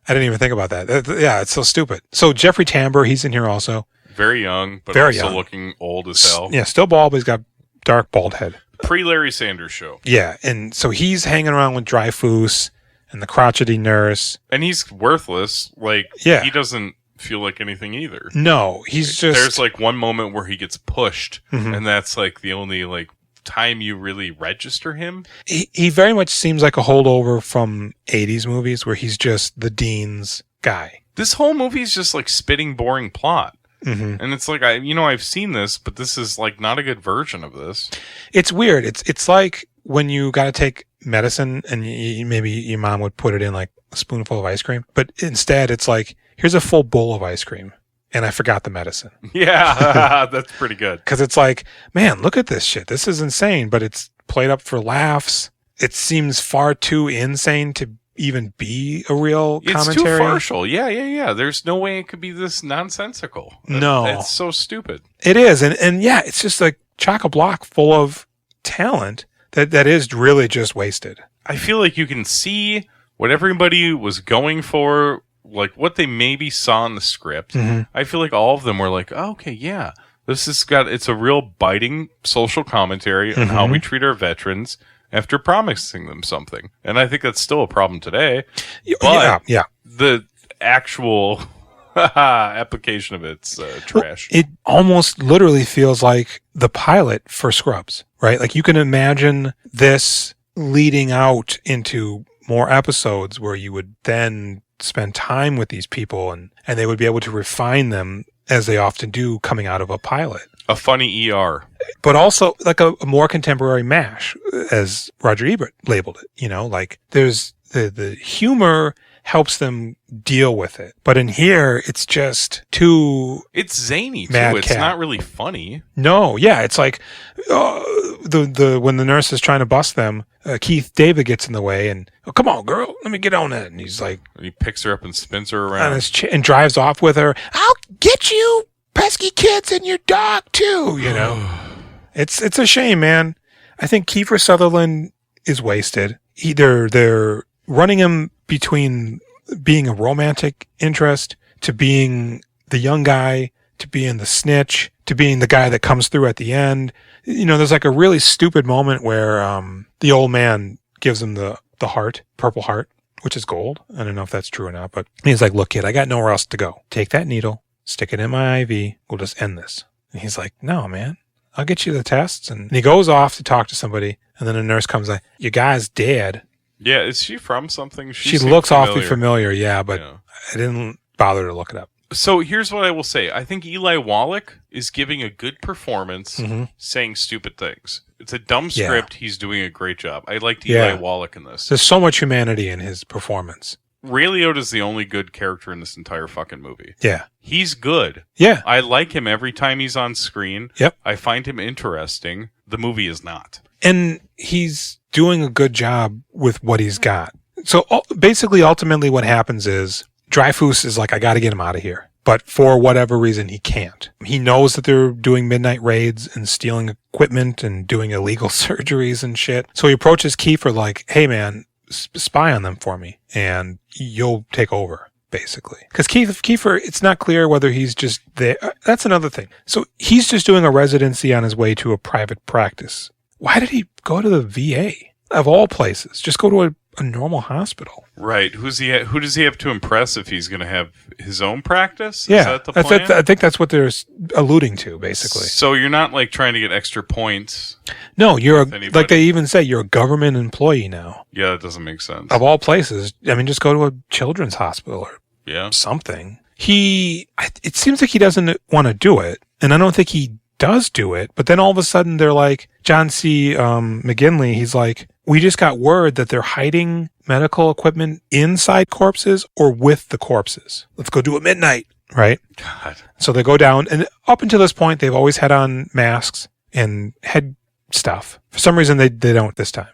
Speaker 2: I didn't even think about that. Yeah, it's so stupid. So Jeffrey Tambor, he's in here also.
Speaker 1: Very young, but
Speaker 2: very
Speaker 1: also
Speaker 2: young.
Speaker 1: Looking old as hell.
Speaker 2: Yeah, still bald, but he's got dark bald head.
Speaker 1: Pre-Larry Sanders Show.
Speaker 2: Yeah, and so he's hanging around with Dreyfus and the crotchety nurse.
Speaker 1: And he's worthless. Like,
Speaker 2: yeah.
Speaker 1: He doesn't feel like anything either.
Speaker 2: No, he's just...
Speaker 1: There's like one moment where he gets pushed, and that's like the only like time you really register him.
Speaker 2: He very much seems like a holdover from 80s movies where he's just the dean's guy.
Speaker 1: This whole movie is just like spitting boring plot.
Speaker 2: Mm-hmm.
Speaker 1: And it's like, I've seen this, but this is like not a good version of this.
Speaker 2: It's weird. It's like when you got to take medicine and maybe your mom would put it in like a spoonful of ice cream, but instead it's like, here's a full bowl of ice cream and I forgot the medicine.
Speaker 1: Yeah, that's pretty good.
Speaker 2: Because it's like, man, look at this shit. This is insane, but it's played up for laughs. It seems far too insane to even be a real commentary.
Speaker 1: It's too partial. Yeah. There's no way it could be this nonsensical.
Speaker 2: No.
Speaker 1: It's so stupid.
Speaker 2: It is. And yeah, it's just like chock-a-block full of talent that is really just wasted.
Speaker 1: I feel like you can see what everybody was going for, like what they maybe saw in the script.
Speaker 2: Mm-hmm.
Speaker 1: I feel like all of them were like, oh, okay, yeah, it's a real biting social commentary on how we treat our veterans after promising them something. And I think that's still a problem today. But
Speaker 2: yeah.
Speaker 1: The actual application of it's trash.
Speaker 2: It almost literally feels like the pilot for Scrubs, right? Like you can imagine this leading out into more episodes where you would then spend time with these people and they would be able to refine them as they often do coming out of a pilot.
Speaker 1: A funny ER.
Speaker 2: But also like a more contemporary MASH, as Roger Ebert labeled it. Like there's the humor helps them deal with it. But in here, it's just too...
Speaker 1: It's zany, too. It's not really funny.
Speaker 2: No, yeah. It's like when the nurse is trying to bust them, Keith David gets in the way and, oh, come on, girl, let me get on that. And he's like...
Speaker 1: And he picks her up and spins her around.
Speaker 2: And drives off with her. I'll get you, pesky kids, and your dog, too, It's a shame, man. I think Kiefer Sutherland is wasted. Either they're running him between being a romantic interest to being the young guy, to being the snitch, to being the guy that comes through at the end. There's like a really stupid moment where the old man gives him the heart, purple heart, which is gold. I don't know if that's true or not, but he's like, look, kid, I got nowhere else to go. Take that needle, stick it in my IV. We'll just end this. And he's like, no, man, I'll get you the tests. And he goes off to talk to somebody. And then a nurse comes like, your guy's dead.
Speaker 1: Yeah, is she from something?
Speaker 2: She looks awfully familiar, yeah, but I didn't bother to look it up.
Speaker 1: So here's what I will say. I think Eli Wallach is giving a good performance saying stupid things. It's a dumb script. Yeah. He's doing a great job. I liked Eli Wallach in this.
Speaker 2: There's so much humanity in his performance.
Speaker 1: Ray Liotta's the only good character in this entire fucking movie.
Speaker 2: Yeah.
Speaker 1: He's good.
Speaker 2: Yeah.
Speaker 1: I like him every time he's on screen.
Speaker 2: Yep.
Speaker 1: I find him interesting. The movie is not.
Speaker 2: And he's doing a good job with what he's got. So basically, ultimately what happens is Dreyfus is like, I got to get him out of here. But for whatever reason, he can't. He knows that they're doing midnight raids and stealing equipment and doing illegal surgeries and shit. So he approaches Kiefer like, hey, man, spy on them for me and you'll take over, basically. Because Kiefer, it's not clear whether he's just there. That's another thing. So he's just doing a residency on his way to a private practice. Why did he go to the VA? Of all places, just go to a normal hospital.
Speaker 1: Right. Who does he have to impress if he's going to have his own practice?
Speaker 2: Yeah.
Speaker 1: Is that the plan?
Speaker 2: I think that's what they're alluding to, basically.
Speaker 1: So you're not like trying to get extra points.
Speaker 2: No, like they even say, you're a government employee now.
Speaker 1: Yeah, that doesn't make sense.
Speaker 2: Of all places, I mean, just go to a children's hospital or something. It seems like he doesn't want to do it, and I don't think he does do it, but then all of a sudden they're like, John C. McGinley, he's like, we just got word that they're hiding medical equipment inside corpses or with the corpses. Let's go do it midnight, right?
Speaker 1: God.
Speaker 2: So they go down, and up until this point, they've always had on masks and head stuff. For some reason, they don't this time.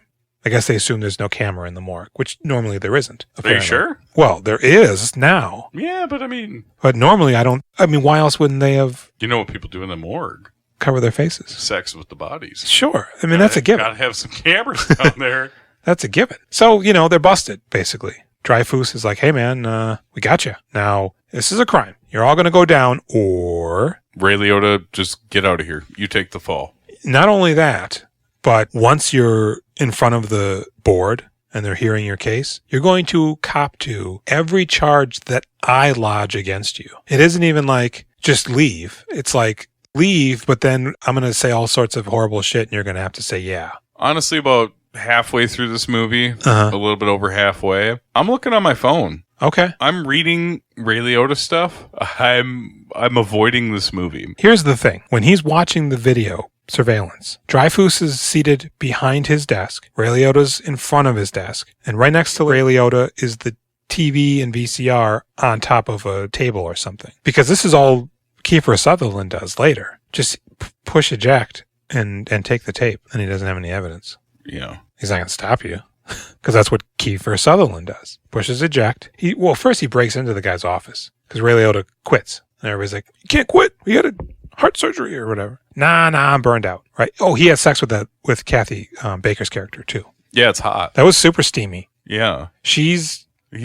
Speaker 2: I guess they assume there's no camera in the morgue, which normally there isn't.
Speaker 1: Apparently. Are you sure?
Speaker 2: Well, there is now.
Speaker 1: Yeah, but I mean...
Speaker 2: But normally why else wouldn't they have...
Speaker 1: You know what people do in the morgue?
Speaker 2: Cover their faces.
Speaker 1: Sex with the bodies.
Speaker 2: Sure. I mean, that's a given.
Speaker 1: Gotta have some cameras down there.
Speaker 2: That's a given. So, they're busted, basically. Dreyfus is like, hey, man, we got you. Now, this is a crime. You're all going to go down, or...
Speaker 1: Ray Liotta, just get out of here. You take the fall.
Speaker 2: Not only that, but once you're in front of the board and they're hearing your case, you're going to cop to every charge that I lodge against you. It isn't even like, just leave. It's like, leave, but then I'm going to say all sorts of horrible shit and you're going to have to say, yeah.
Speaker 1: Honestly, about halfway through this movie, a little bit over halfway, I'm looking on my phone.
Speaker 2: Okay.
Speaker 1: I'm reading Ray Liotta stuff. I'm avoiding this movie.
Speaker 2: Here's the thing. When he's watching the video surveillance, Dreyfus is seated behind his desk. Ray Liotta's in front of his desk. And right next to Ray Liotta is the TV and VCR on top of a table or something. Because this is all Kiefer Sutherland does later. Just push eject and take the tape. And he doesn't have any evidence.
Speaker 1: Yeah.
Speaker 2: He's not going to stop you. Because that's what Kiefer Sutherland does. Pushes eject. First he breaks into the guy's office. Because Ray Liotta quits. And everybody's like, you can't quit. We had a heart surgery or whatever. Nah, I'm burned out. Right? Oh, he had sex with Kathy Baker's character too.
Speaker 1: Yeah, it's hot.
Speaker 2: That was super steamy.
Speaker 1: Yeah. He's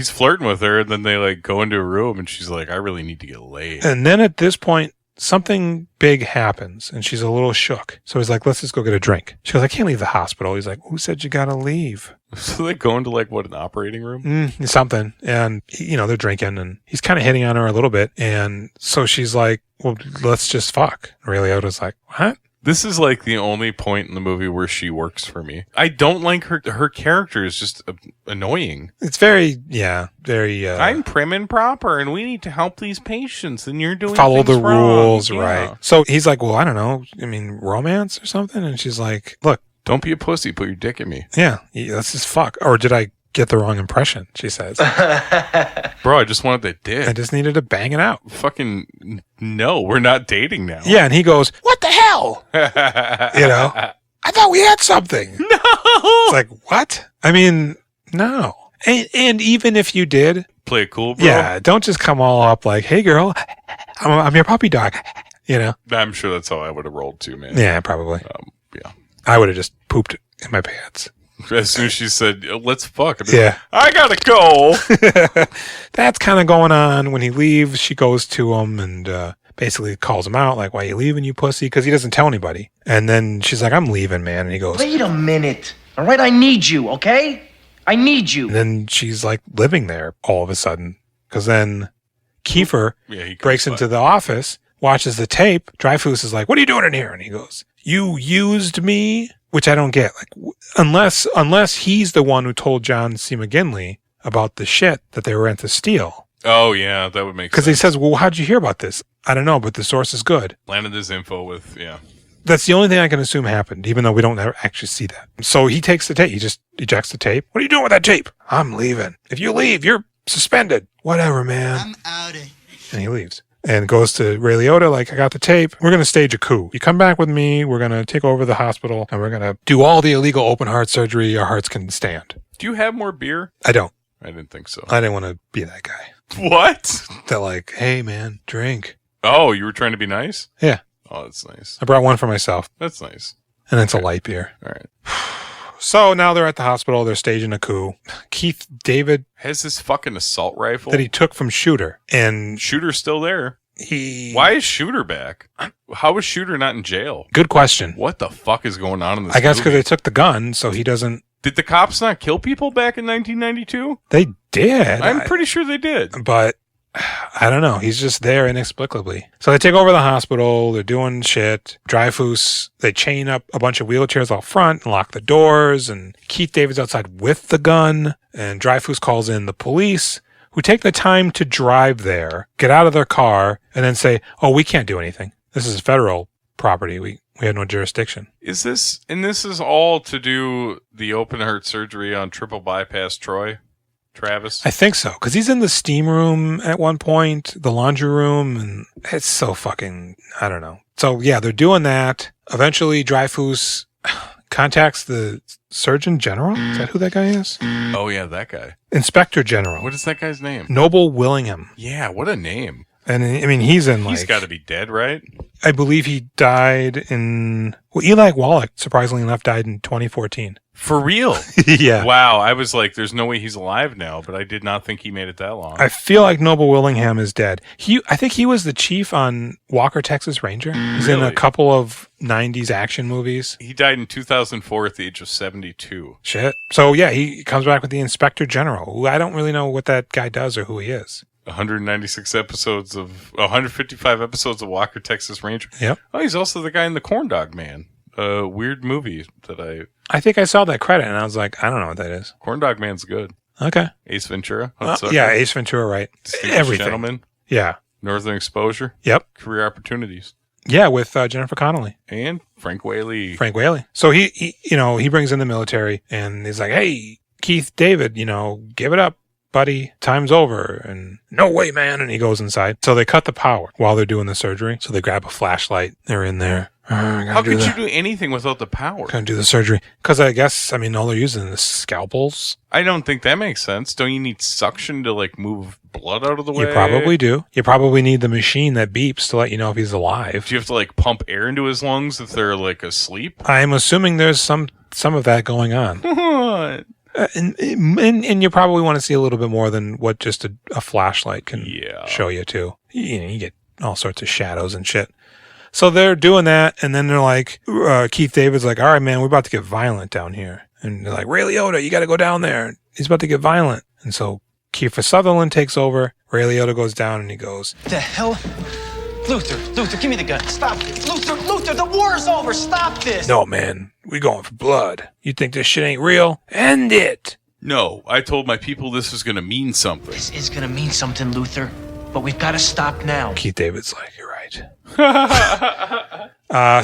Speaker 1: flirting with her, and then they like go into a room, and she's like, I really need to get laid.
Speaker 2: And then at this point, something big happens, and she's a little shook. So he's like, let's just go get a drink. She goes, I can't leave the hospital. He's like, who said you gotta leave?
Speaker 1: So they go into like, what, an operating room?
Speaker 2: Something. And, they're drinking, and he's kind of hitting on her a little bit. And so she's like, well, let's just fuck. And Ray Liotta's like, what?
Speaker 1: This is like the only point in the movie where she works for me. I don't like her character is just annoying.
Speaker 2: It's very.
Speaker 1: I'm prim and proper, and we need to help these patients, and you're doing
Speaker 2: follow the rules,
Speaker 1: yeah.
Speaker 2: Right? So he's like, well, I don't know. I mean, romance or something? And she's like, look,
Speaker 1: don't be a pussy. Put your dick in me.
Speaker 2: Yeah, let's just fuck. Or did I get the wrong impression? She says.
Speaker 1: Bro, I just wanted the dick.
Speaker 2: I just needed to bang it out.
Speaker 1: Fucking no, we're not dating now.
Speaker 2: Yeah, and he goes, what the hell? I thought we had something.
Speaker 1: No.
Speaker 2: It's like, what? I mean, no. And even if you did.
Speaker 1: Play it cool, bro.
Speaker 2: Yeah, don't just come all up like, hey, girl, I'm your puppy dog.
Speaker 1: I'm sure that's how I would have rolled too, man.
Speaker 2: Yeah, probably.
Speaker 1: Yeah.
Speaker 2: I would have just pooped in my pants.
Speaker 1: As soon as she said, let's fuck.
Speaker 2: Yeah.
Speaker 1: I gotta go.
Speaker 2: That's kind of going on. When he leaves, she goes to him and basically calls him out, like, why you leaving, you pussy? Because he doesn't tell anybody. And then she's like, I'm leaving, man. And he goes,
Speaker 10: Wait a minute. All right, I need you, okay? I need you.
Speaker 2: And then she's like living there all of a sudden. Because then Kiefer breaks into the office, watches the tape. Dreyfus is like, what are you doing in here? And he goes, you used me? Which I don't get. Like, unless he's the one who told John C. McGinley about the shit that they were in to steal.
Speaker 1: Oh, yeah, that would make sense.
Speaker 2: Because he says, well, how'd you hear about this? I don't know, but the source is good.
Speaker 1: Landed this info with,
Speaker 2: That's the only thing I can assume happened, even though we don't ever actually see that. So he takes the tape. He just ejects the tape. What are you doing with that tape? I'm leaving. If you leave, you're suspended. Whatever, man.
Speaker 12: I'm out of here.
Speaker 2: And he leaves. And goes to Ray Liotta, like, I got the tape. We're going to stage a coup. You come back with me. We're going to take over the hospital. And we're going to do all the illegal open heart surgery our hearts can stand.
Speaker 1: Do you have more beer?
Speaker 2: I don't.
Speaker 1: I didn't think so.
Speaker 2: I didn't want to be that guy.
Speaker 1: What?
Speaker 2: That like, hey, man, drink.
Speaker 1: Oh, you were trying to be nice?
Speaker 2: Yeah.
Speaker 1: Oh, that's nice.
Speaker 2: I brought one for myself.
Speaker 1: That's nice.
Speaker 2: And it's a light beer.
Speaker 1: All right.
Speaker 2: So now they're at the hospital. They're staging a coup. Keith David
Speaker 1: has this fucking assault rifle
Speaker 2: that he took from Shooter. And
Speaker 1: Shooter's still there. Why is Shooter back? How is Shooter not in jail?
Speaker 2: Good question.
Speaker 1: What the fuck is going on in this
Speaker 2: I guess because
Speaker 1: movie?
Speaker 2: they took the gun, so he doesn't...
Speaker 1: Did the cops not kill people back in 1992?
Speaker 2: They did.
Speaker 1: I'm pretty sure they did.
Speaker 2: But I don't know. He's just there inexplicably. So they take over the hospital. They're doing shit. Dreyfus, they chain up a bunch of wheelchairs out front and lock the doors. And Keith David's outside with the gun. And Dreyfus calls in the police, who take the time to drive there, get out of their car, and then say, oh, we can't do anything. This is federal property. We had no jurisdiction.
Speaker 1: Is this all to do the open heart surgery on triple bypass Travis?
Speaker 2: I think so, because he's in the steam room at one point, the laundry room, and it's so fucking, I don't know. So yeah, they're doing that. Eventually, Dreyfus contacts the Surgeon General. Is that who that guy is?
Speaker 1: Oh yeah, that guy.
Speaker 2: Inspector General.
Speaker 1: What is that guy's name?
Speaker 2: Noble Willingham.
Speaker 1: Yeah, what a name.
Speaker 2: And I mean, he's
Speaker 1: got to be dead, right?
Speaker 2: I believe he died in... Well, Eli Wallach, surprisingly enough, died in 2014.
Speaker 1: For real?
Speaker 2: Yeah.
Speaker 1: Wow, I was like, there's no way he's alive now, but I did not think he made it that long.
Speaker 2: I feel like Noble Willingham is dead. I think he was the chief on Walker, Texas Ranger. He's in a couple of 90s action movies.
Speaker 1: He died in 2004 at the age of 72.
Speaker 2: Shit. So yeah, he comes back with the Inspector General, who I don't really know what that guy does or who he is.
Speaker 1: 155 episodes of Walker, Texas Ranger.
Speaker 2: Yep.
Speaker 1: Oh, he's also the guy in the Corn Dog Man. A weird movie that
Speaker 2: I think I saw that credit and I was like, I don't know what that is.
Speaker 1: Corn Dog Man's good.
Speaker 2: Okay.
Speaker 1: Ace Ventura.
Speaker 2: Yeah, Ace Ventura, right. Everything.
Speaker 1: Gentleman.
Speaker 2: Yeah.
Speaker 1: Northern Exposure.
Speaker 2: Yep.
Speaker 1: Career Opportunities.
Speaker 2: Yeah, with Jennifer Connelly.
Speaker 1: And Frank Whaley.
Speaker 2: So he brings in the military and he's like, hey, Keith David, give it up, buddy. Time's over. And no way, man. And he goes inside. So they cut the power while they're doing the surgery. So they grab a flashlight. They're in there.
Speaker 1: How could you do anything without the power?
Speaker 2: Gonna do the surgery. Because I guess, all they're using is scalpels.
Speaker 1: I don't think that makes sense. Don't you need suction to, move blood out of the way?
Speaker 2: You probably do. You probably need the machine that beeps to let you know if he's alive.
Speaker 1: Do you have to, pump air into his lungs if they're, asleep?
Speaker 2: I'm assuming there's some of that going on. And you probably want to see a little bit more than what just a flashlight can show you, too. You get all sorts of shadows and shit. So they're doing that, and then they're like, Keith David's like, all right, man, we're about to get violent down here. And they're like, Ray Liotta, you got to go down there. He's about to get violent. And so Kiefer Sutherland takes over. Ray Liotta goes down, and he goes,
Speaker 10: The hell? Luther, give me the gun. Stop this. Luther, the war's over. Stop this.
Speaker 2: No, man, we going for blood. You think this shit ain't real? End it.
Speaker 1: No, I told my people this was going to mean something.
Speaker 10: This is going to mean something, Luther. But we've got to stop now.
Speaker 2: Keith David's like, you're right.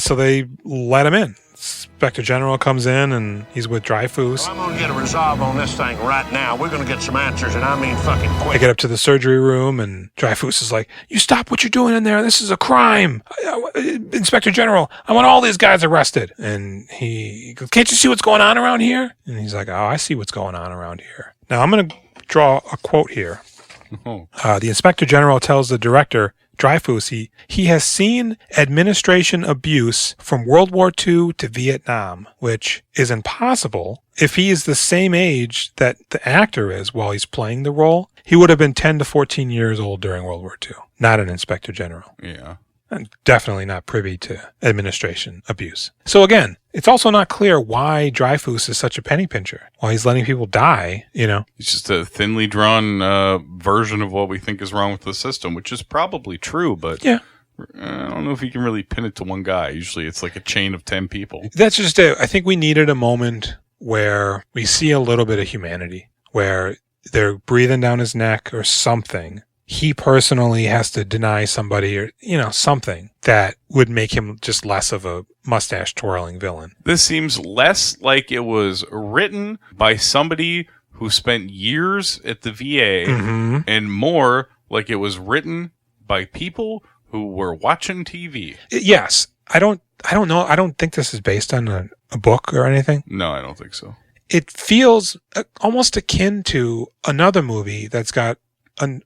Speaker 2: So they let him in. Inspector General comes in and he's with Dreyfus.
Speaker 13: Well, I'm going to get a resolve on this thing right now. We're going to get some answers, and I mean fucking quick.
Speaker 2: They get up to the surgery room and Dreyfus is like, you stop what you're doing in there. This is a crime. Inspector General, I want all these guys arrested. And he goes, can't you see what's going on around here? And he's like, oh, I see what's going on around here. Now I'm going to draw a quote here. The Inspector General tells the director Dreyfus, he has seen administration abuse from World War II to Vietnam, which is impossible. If he is the same age that the actor is while he's playing the role, he would have been 10 to 14 years old during World War II, not an inspector general.
Speaker 1: Yeah.
Speaker 2: And definitely not privy to administration abuse. So again, it's also not clear why Dreyfus is such a penny pincher. While he's letting people die, you know.
Speaker 1: It's just a thinly drawn version of what we think is wrong with the system, which is probably true, but
Speaker 2: yeah.
Speaker 1: I don't know if you can really pin it to one guy. Usually it's like a chain of 10 people.
Speaker 2: That's just it. I think we needed a moment where we see a little bit of humanity, where they're breathing down his neck or something. He personally has to deny somebody or, you know, something that would make him just less of a mustache twirling villain.
Speaker 1: This seems less like it was written by somebody who spent years at the VA and more like it was written by people who were watching TV.
Speaker 2: Yes. I don't know. I don't think this is based on a book or anything.
Speaker 1: No, I don't think so.
Speaker 2: It feels almost akin to another movie that's got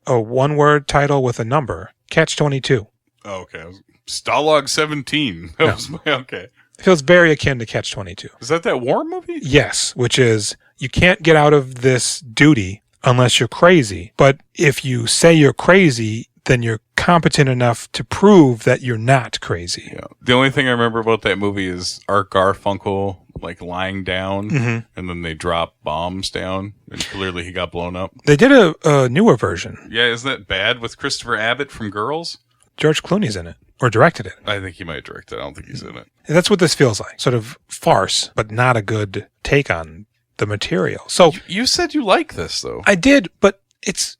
Speaker 2: a one-word title with a number, Catch-22.
Speaker 1: Oh, okay. Stalag 17. That was okay.
Speaker 2: It feels very akin to Catch-22.
Speaker 1: Is that war movie?
Speaker 2: Yes, which is you can't get out of this duty unless you're crazy. But if you say you're crazy, then you're competent enough to prove that you're not crazy.
Speaker 1: Yeah. The only thing I remember about that movie is Art Garfunkel like lying down and then they drop bombs down and clearly he got blown up.
Speaker 2: They did a newer version.
Speaker 1: Yeah, isn't that bad with Christopher Abbott from Girls?
Speaker 2: George Clooney's in it, or directed it.
Speaker 1: I think he might direct it. I don't think he's in it.
Speaker 2: And that's what this feels like. Sort of farce, but not a good take on the material. So
Speaker 1: you said you like this though.
Speaker 2: I did, but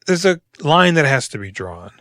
Speaker 2: there's a line that has to be drawn.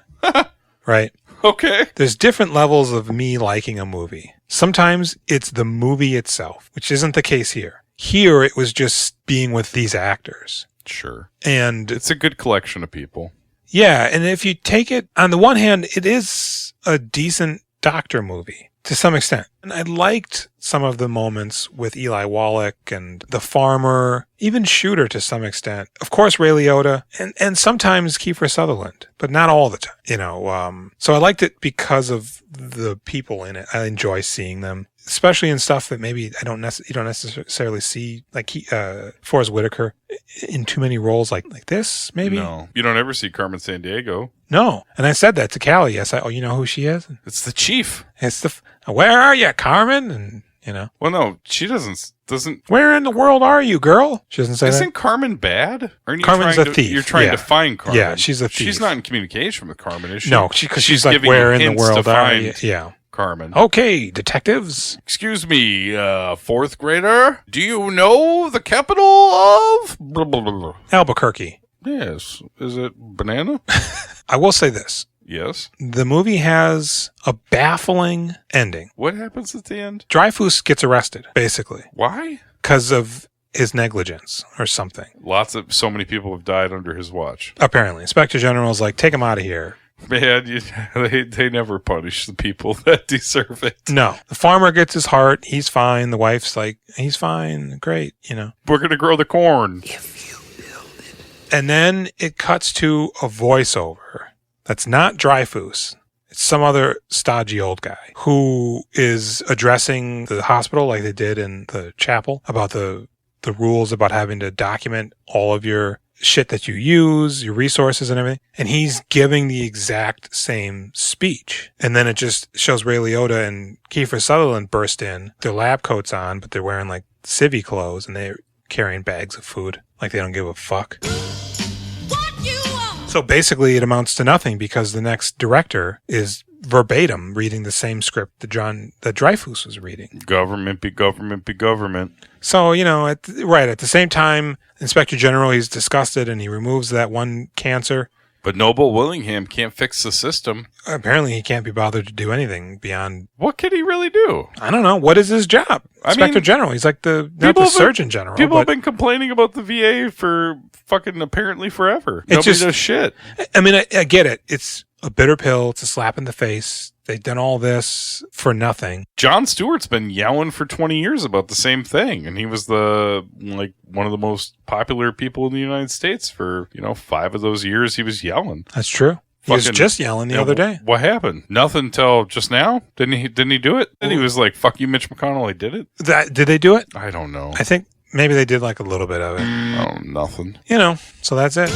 Speaker 2: Right?
Speaker 1: Okay.
Speaker 2: There's different levels of me liking a movie. Sometimes it's the movie itself, which isn't the case here. Here, it was just being with these actors.
Speaker 1: Sure.
Speaker 2: And
Speaker 1: it's a good collection of people.
Speaker 2: Yeah, and if you take it, on the one hand, it is a decent doctor movie to some extent. And I liked some of the moments with Eli Wallach and the farmer, even Shooter to some extent. Of course, Ray Liotta, and sometimes Kiefer Sutherland, but not all the time, you know. So I liked it because of the people in it. I enjoy seeing them, especially in stuff that maybe you don't necessarily see, like Forrest Whitaker in too many roles like this, maybe.
Speaker 1: No, you don't ever see Carmen Sandiego.
Speaker 2: No, and I said that to Callie. I said, "Oh, you know who she is?
Speaker 1: It's the chief.
Speaker 2: It's where are you, Carmen?" And you know.
Speaker 1: Well, no, she doesn't.
Speaker 2: Where in the world are you, girl? She doesn't say that.
Speaker 1: Isn't Carmen bad? Aren't you
Speaker 2: Carmen's a thief.
Speaker 1: You're trying to find Carmen.
Speaker 2: Yeah, she's a thief.
Speaker 1: She's not in communication with Carmen, is she?
Speaker 2: No, because she's like, where in the world are you? Yeah.
Speaker 1: Carmen.
Speaker 2: Okay, detectives.
Speaker 1: Excuse me, fourth grader. Do you know the capital of blah, blah, blah, blah.
Speaker 2: Albuquerque?
Speaker 1: Yes. Is it banana?
Speaker 2: I will say this.
Speaker 1: Yes.
Speaker 2: The movie has a baffling ending.
Speaker 1: What happens at the end?
Speaker 2: Dreyfus gets arrested, basically.
Speaker 1: Why?
Speaker 2: Because of his negligence or something.
Speaker 1: So many people have died under his watch.
Speaker 2: Apparently. Inspector General's like, take him out of here.
Speaker 1: Man, they never punish the people that deserve it.
Speaker 2: No. The farmer gets his heart. He's fine. The wife's like, he's fine. Great. You know.
Speaker 1: We're going to grow the corn.
Speaker 2: If you build it. And then it cuts to a voiceover. That's not Dreyfus. It's some other stodgy old guy who is addressing the hospital like they did in the chapel about the rules about having to document all of your shit that you use, your resources and everything. And he's giving the exact same speech. And then it just shows Ray Liotta and Kiefer Sutherland burst in, their lab coats on, but they're wearing like civvy clothes and they're carrying bags of food like they don't give a fuck. So basically it amounts to nothing because the next director is verbatim reading the same script that Dreyfus was reading.
Speaker 1: Government be government be government.
Speaker 2: So, you know, at the same time, Inspector General, he's disgusted and he removes that one cancer.
Speaker 1: But Noble Willingham can't fix the system.
Speaker 2: Apparently he can't be bothered to do anything beyond...
Speaker 1: What can he really do?
Speaker 2: I don't know. What is his job? Inspector General. He's like not the Surgeon General.
Speaker 1: People have been complaining about the VA for fucking apparently forever. Nobody does shit.
Speaker 2: I mean, I get it. It's a bitter pill. It's a slap in the face. They've done all this for nothing.
Speaker 1: Jon Stewart's been yelling for 20 years about the same thing. And he was one of the most popular people in the United States for, 5 of those years he was yelling.
Speaker 2: That's true. He was just yelling the other day.
Speaker 1: What happened? Nothing till just now? Didn't he do it? Then he was like, fuck you, Mitch McConnell, I did it?
Speaker 2: Did they do it?
Speaker 1: I don't know.
Speaker 2: I think maybe they did like a little bit of it.
Speaker 1: Oh, nothing.
Speaker 2: So that's it.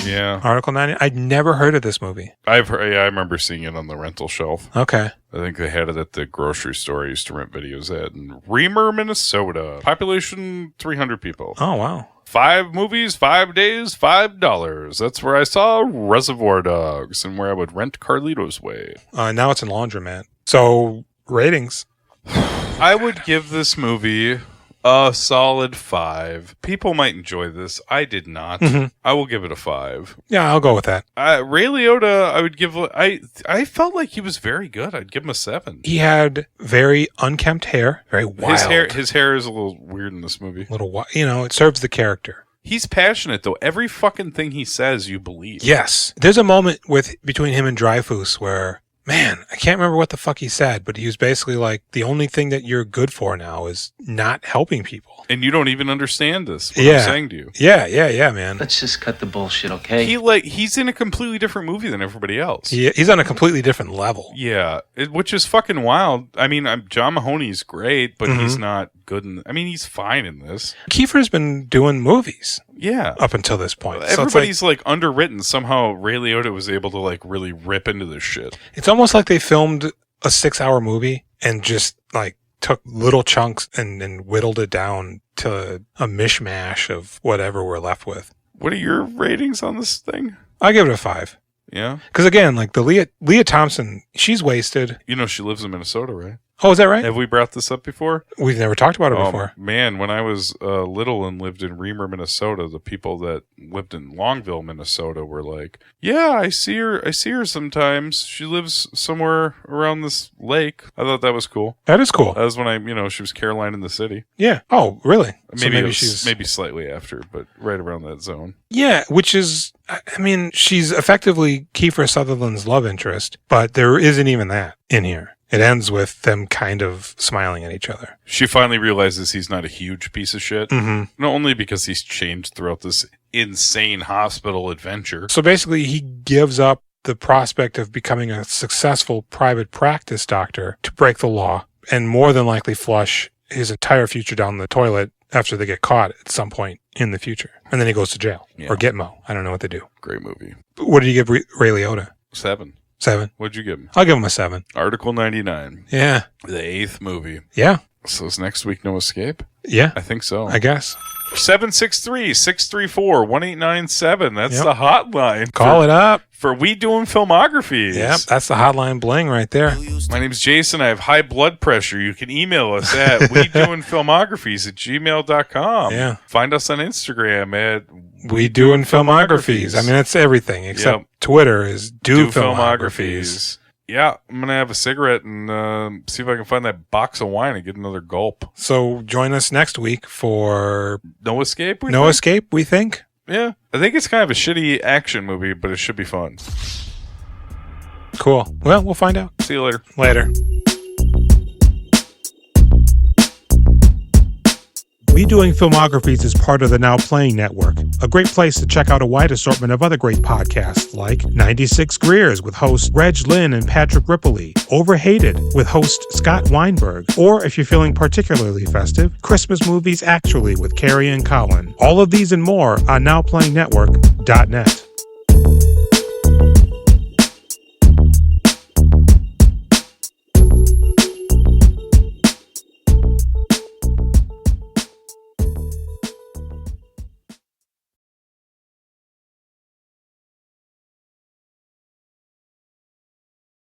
Speaker 1: Yeah.
Speaker 2: Article 90. I'd never heard of this movie.
Speaker 1: I remember seeing it on the rental shelf.
Speaker 2: Okay.
Speaker 1: I think they had it at the grocery store I used to rent videos at in Reamer, Minnesota. Population 300 people.
Speaker 2: Oh, wow.
Speaker 1: 5 movies, 5 days, $5. That's where I saw Reservoir Dogs and where I would rent Carlito's Way.
Speaker 2: Now it's in Laundromat. So, ratings.
Speaker 1: I would give this movie a solid 5. People might enjoy this. I did not.
Speaker 2: Mm-hmm.
Speaker 1: I will give it a 5.
Speaker 2: Yeah, I'll go with that.
Speaker 1: Ray Liotta, I would give... I felt like he was very good. I'd give him a 7.
Speaker 2: He had very unkempt hair, very wild.
Speaker 1: His hair is a little weird in this movie.
Speaker 2: It serves the character.
Speaker 1: He's passionate, though. Every fucking thing he says, you believe.
Speaker 2: Yes. There's a moment between him and Dreyfus where... Man, I can't remember what the fuck he said, but he was basically like, the only thing that you're good for now is not helping people.
Speaker 1: And you don't even understand this, what I'm saying to you.
Speaker 2: Yeah, man.
Speaker 11: Let's just cut the bullshit, okay?
Speaker 1: He's in a completely different movie than everybody else.
Speaker 2: He's on a completely different level.
Speaker 1: Yeah, which is fucking wild. I mean, John Mahoney's great, but he's not good he's fine in this.
Speaker 2: Kiefer's been doing movies.
Speaker 1: Yeah.
Speaker 2: Up until this point.
Speaker 1: Everybody's like underwritten. Somehow Ray Liotta was able to like really rip into this shit.
Speaker 2: It's almost like they filmed a 6-hour movie and just like took little chunks and whittled it down to a mishmash of whatever we're left with.
Speaker 1: What are your ratings on this thing?
Speaker 2: I give it a 5.
Speaker 1: Yeah.
Speaker 2: Because again, like the Leah Thompson, she's wasted.
Speaker 1: She lives in Minnesota, right?
Speaker 2: Oh, is that right?
Speaker 1: Have we brought this up before?
Speaker 2: We've never talked about it before.
Speaker 1: Man, when I was little and lived in Reamer, Minnesota, the people that lived in Longville, Minnesota were like, yeah, I see her sometimes. She lives somewhere around this lake. I thought that was cool.
Speaker 2: That is cool.
Speaker 1: That was when she was Caroline in the City.
Speaker 2: Yeah. Oh, really?
Speaker 1: Maybe maybe slightly after, but right around that zone.
Speaker 2: Yeah, which is, I mean, she's effectively Kiefer Sutherland's love interest, but there isn't even that in here. It ends with them kind of smiling at each other.
Speaker 1: She finally realizes he's not a huge piece of shit.
Speaker 2: Mm-hmm.
Speaker 1: Not only because he's changed throughout this insane hospital adventure.
Speaker 2: So basically, he gives up the prospect of becoming a successful private practice doctor to break the law and more than likely flush his entire future down the toilet after they get caught at some point in the future. And then he goes to jail or Gitmo. I don't know what they do.
Speaker 1: Great movie.
Speaker 2: What did you give Ray Liotta?
Speaker 1: 7.
Speaker 2: 7.
Speaker 1: What'd you give him?
Speaker 2: I'll give him a 7.
Speaker 1: Article 99.
Speaker 2: Yeah.
Speaker 1: The 8th movie.
Speaker 2: Yeah.
Speaker 1: So is next week No Escape?
Speaker 2: Yeah.
Speaker 1: I think so.
Speaker 2: I guess.
Speaker 1: 763-634-1897. That's the hotline.
Speaker 2: Call it up.
Speaker 1: For We Doing Filmographies.
Speaker 2: Yep, that's the hotline bling right there.
Speaker 1: My name's Jason. I have high blood pressure. You can email us at wedoingfilmographies@gmail.com.
Speaker 2: Yeah.
Speaker 1: Find us on Instagram at
Speaker 2: We Doing Filmographies. I mean, it's everything except Twitter is Do Filmographies.
Speaker 1: Yeah, I'm going to have a cigarette and see if I can find that box of wine and get another gulp.
Speaker 2: So join us next week for
Speaker 1: No Escape?
Speaker 2: Escape, we think.
Speaker 1: Yeah. I think it's kind of a shitty action movie, but it should be fun.
Speaker 2: Cool. Well, we'll find out.
Speaker 1: See you later.
Speaker 2: Later. We Doing Filmographies is part of the Now Playing Network, a great place to check out a wide assortment of other great podcasts like 96 Greers with host Reg Lynn and Patrick Rippley, Overhated with host Scott Weinberg, or if you're feeling particularly festive, Christmas Movies Actually with Carrie and Colin. All of these and more on NowPlayingNetwork.net.